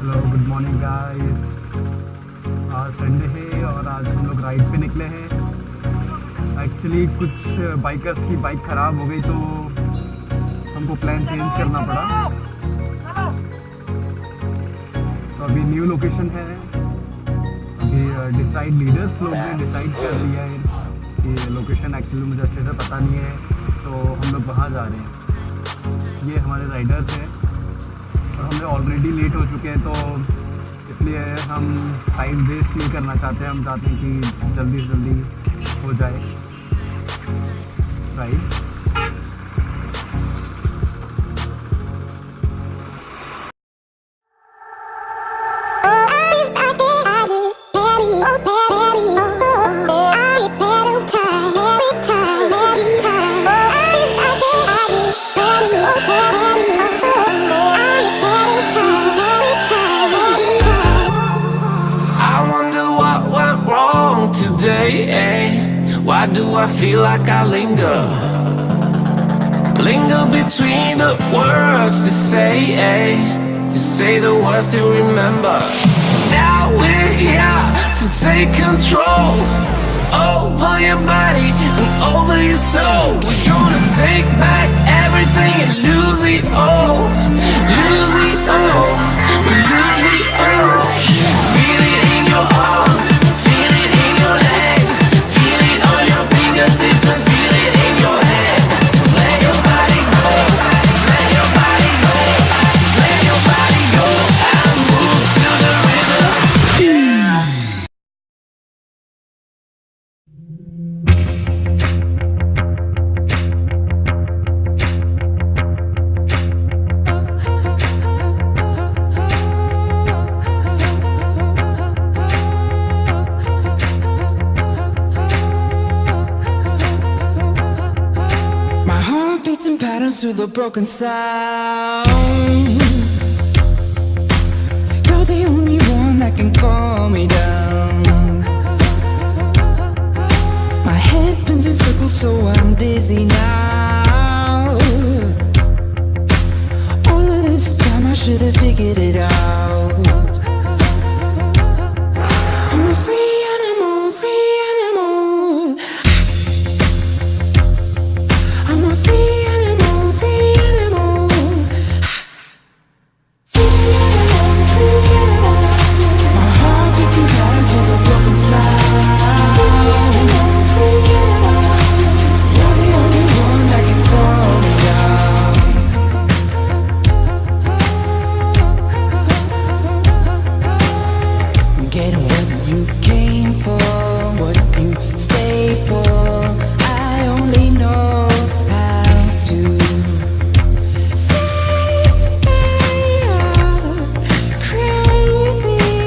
Hello good morning guys. आज Sunday है और आज हम लोग राइड पे निकले हैं। एक्चुअली कुछ बाइकर्स की बाइक ख़राब हो गई तो हमको प्लान चेंज करना पड़ा। तो अभी न्यू लोकेशन है। अभी लीडर्स लोग ने डिसाइड कर लिया है कि लोकेशन एक्चुअली मुझे अच्छे से पता नहीं है, तो हम लोग वहाँ जा रहे हैं। ये हमारे राइडर्स हैं और हम लोग ऑलरेडी लेट हो चुके हैं, तो इसलिए हम टाइम वेस्ट नहीं करना चाहते। हम चाहते हैं कि जल्दी से जल्दी हो जाए ride. Why do I feel like I linger between the words to say the words to remember. Now we're here to take control over your body and over your soul. We're gonna take back everything and lose it all, lose it all, lose it all. Feel it in your arms, feel it in your legs, feel it on your fingertips and feel it in your head. Just let your body go, just let your body go, just let your body go and move to the rhythm. My heart beats in patterns to the broken sound. You're the only one that can calm me down. My head spins in circles so I'm dizzy now. All of this time I should have figured it out. I'm a free animal, free animal. I'm a free animal, free animal. Free animal, free animal. My heart beats in patterns with a broken sound. Free animal, you're the only one that can calm me down. Get what you came for, what you stay for. I only know how to satisfy your cravings.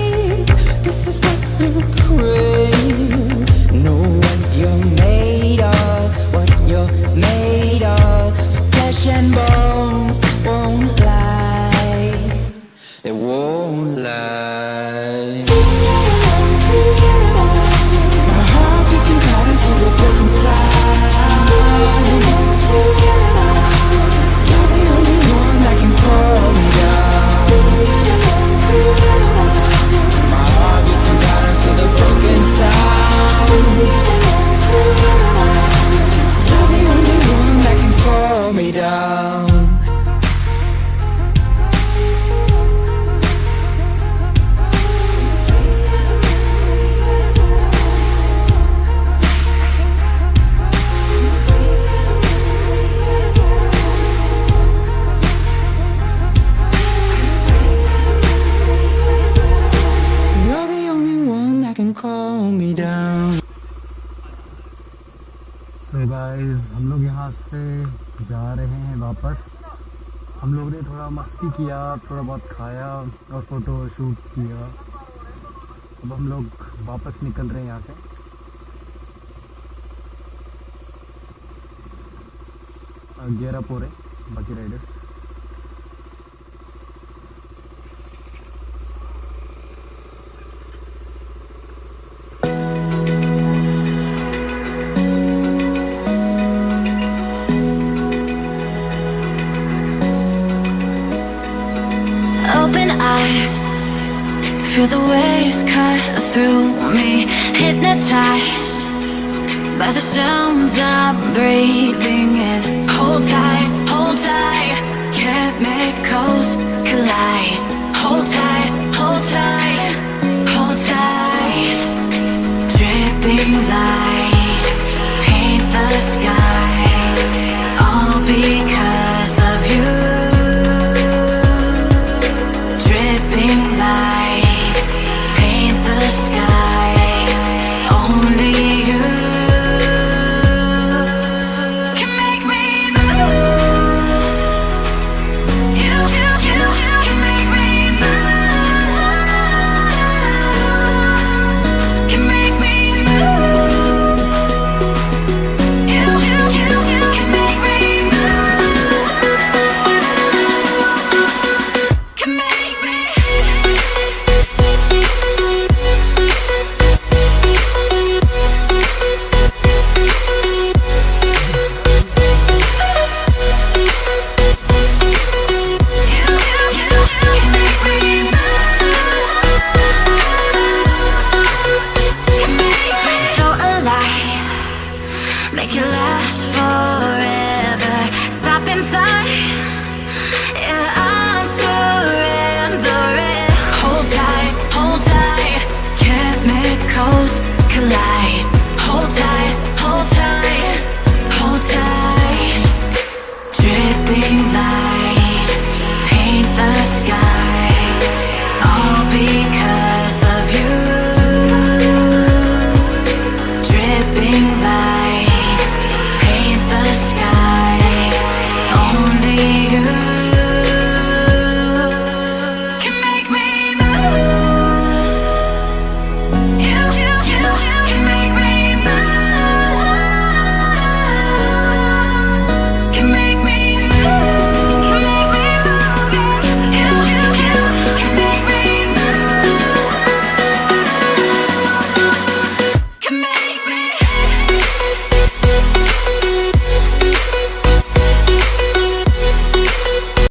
This is what you crave. Know what you're made of, what you're made of. Flesh and bones won't lie, they won't lie. My heart beats in patterns with a broken sound. You're the only one that can calm me down. My heart beats in patterns with a broken sound. You're the only one that can calm me down. You're the only one that can calm me down. So guys, हम लोग यहाँ से जा रहे हैं वापस। हम लोग ने थोड़ा मस्ती किया, थोड़ा बहुत खाया और फ़ोटो शूट किया। अब हम लोग वापस निकल रहे हैं यहाँ से। गियर अप हो रहे बाकी Riders. Open eye, Feel the waves cut through me, hypnotized by the sounds I'm breathing in. Hold tight, hold tight.